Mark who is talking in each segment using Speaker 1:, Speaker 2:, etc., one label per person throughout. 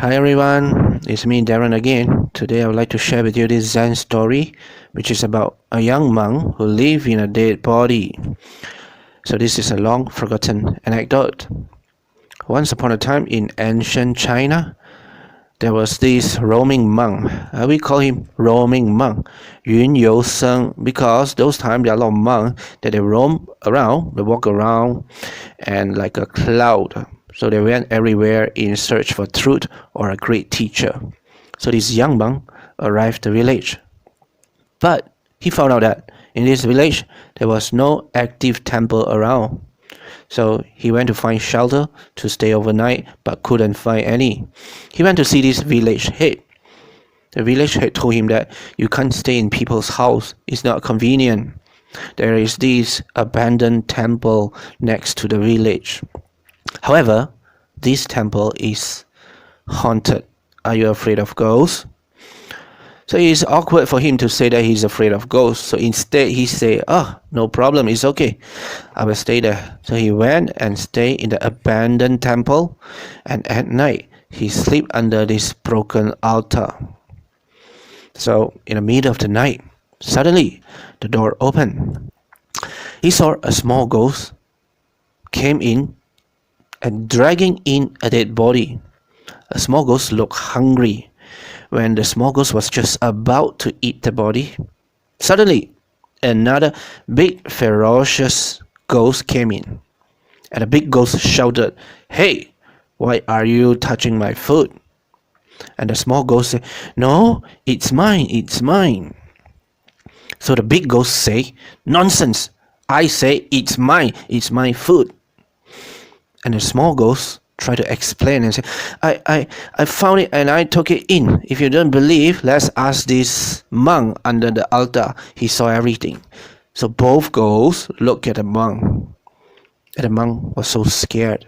Speaker 1: Hi everyone, it's me Darren again. Today I would like to share with you this Zen story, which is about a young monk who lived in a dead body. So this is a long forgotten anecdote. Once upon a time in ancient China, there was this roaming monk. We call him roaming monk, Yun You Seng, because those times there are a lot of monks that they roam around, they walk around and like a cloud. So they went everywhere in search for truth or a great teacher. So this young monk arrived at the village. But he found out that in this village there was no active temple around. So he went to find shelter to stay overnight but couldn't find any. He went to see this village head. The village head told him that you can't stay in people's house. It's not convenient. There is this abandoned temple next to the village. However, this temple is haunted. Are you afraid of ghosts? So it's awkward for him to say that he's afraid of ghosts. So instead he said, no problem, it's okay. I will stay there. So he went and stayed in the abandoned temple. And at night, he slept under this broken altar. So in the middle of the night, suddenly the door opened. He saw a small ghost came in and dragging in a dead body. A small ghost looked hungry. When the small ghost was just about to eat the body, suddenly another big ferocious ghost came in. And the big ghost shouted, "Hey, why are you touching my food?" And the small ghost said, "No, it's mine, it's mine." So the big ghost said, "Nonsense, I say it's mine, it's my food." And the small ghost tried to explain and say, I found it and I took it in. If you don't believe, let's ask this monk under the altar. He saw everything. So both ghosts looked at the monk. And the monk was so scared.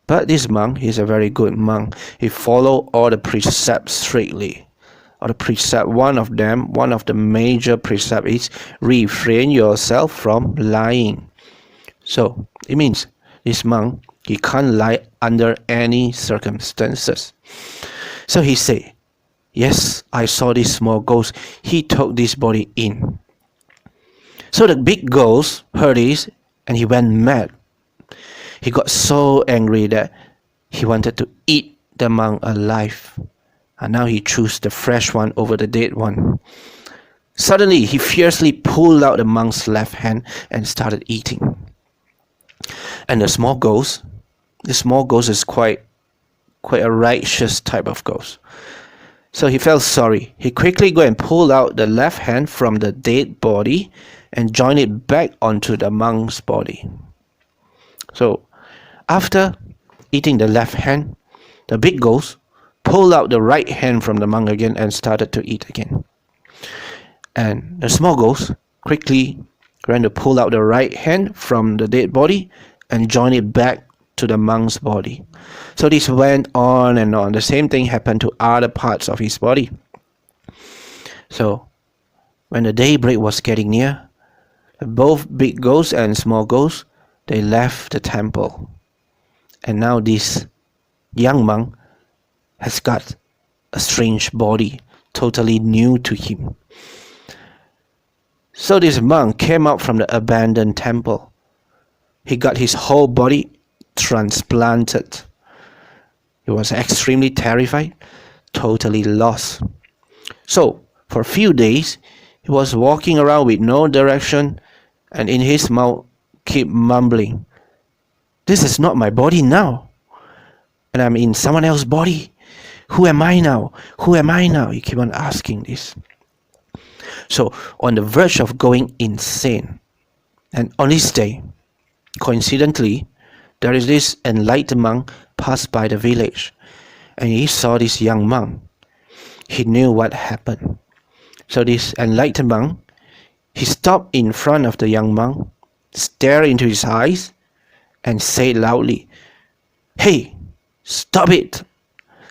Speaker 1: But this monk, he's a very good monk. He followed all the precepts strictly. One of the major precepts is refrain yourself from lying. So it means this monk, he can't lie under any circumstances. So he said, "Yes, I saw this small ghost. He took this body in." So the big ghost heard this and he went mad. He got so angry that he wanted to eat the monk alive. And now he chose the fresh one over the dead one. Suddenly, he fiercely pulled out the monk's left hand and started eating. And the small ghost is quite a righteous type of ghost. So he felt sorry. He quickly go and pulled out the left hand from the dead body and joined it back onto the monk's body. So after eating the left hand, the big ghost pulled out the right hand from the monk again and started to eat again. And the small ghost quickly ran to pull out the right hand from the dead body and join it back to the monk's body. So this went on and on. The same thing happened to other parts of his body. So when the daybreak was getting near, both big ghosts and small ghosts, they left the temple. And now this young monk has got a strange body, totally new to him. So this monk came out from the abandoned temple. He got his whole body transplanted. He was extremely terrified, totally lost. So for a few days, he was walking around with no direction and in his mouth keep mumbling, "This is not my body now. And I'm in someone else's body. Who am I now? Who am I now?" He keep on asking this. So on the verge of going insane. And on this day, coincidentally, there is this enlightened monk passed by the village, and he saw this young monk. He knew what happened. So this enlightened monk, he stopped in front of the young monk, stared into his eyes, and said loudly, "Hey, stop it!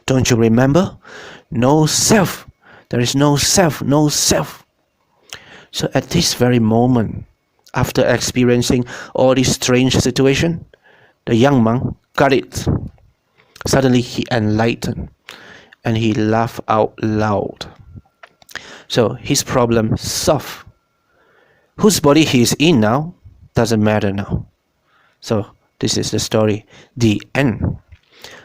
Speaker 1: Don't you remember? No self. There is no self, no self." So at this very moment, after experiencing all this strange situation, the young monk got it. Suddenly he enlightened. and he laughed out loud. So his problem solved. Whose body he is in now doesn't matter now. So this is the story, the end.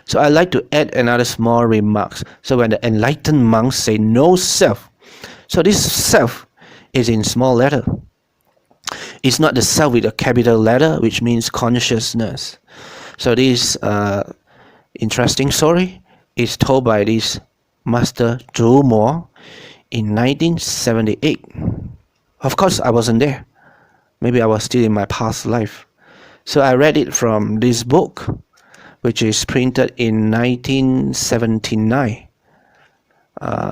Speaker 1: So I like to add another small remarks. So when the enlightened monks say no self, so this self is in small letter. It's not the self with a capital letter, which means consciousness. So this interesting story is told by this Master Zhu Mo in 1978. Of course, I wasn't there. Maybe I was still in my past life. So I read it from this book, which is printed in 1979.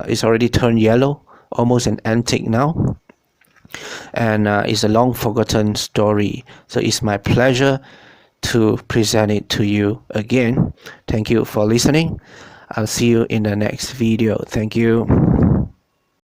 Speaker 1: It's already turned yellow, almost an antique now. And it's a long forgotten story. So it's my pleasure to present it to you again. Thank you for listening. I'll see you in the next video. Thank you.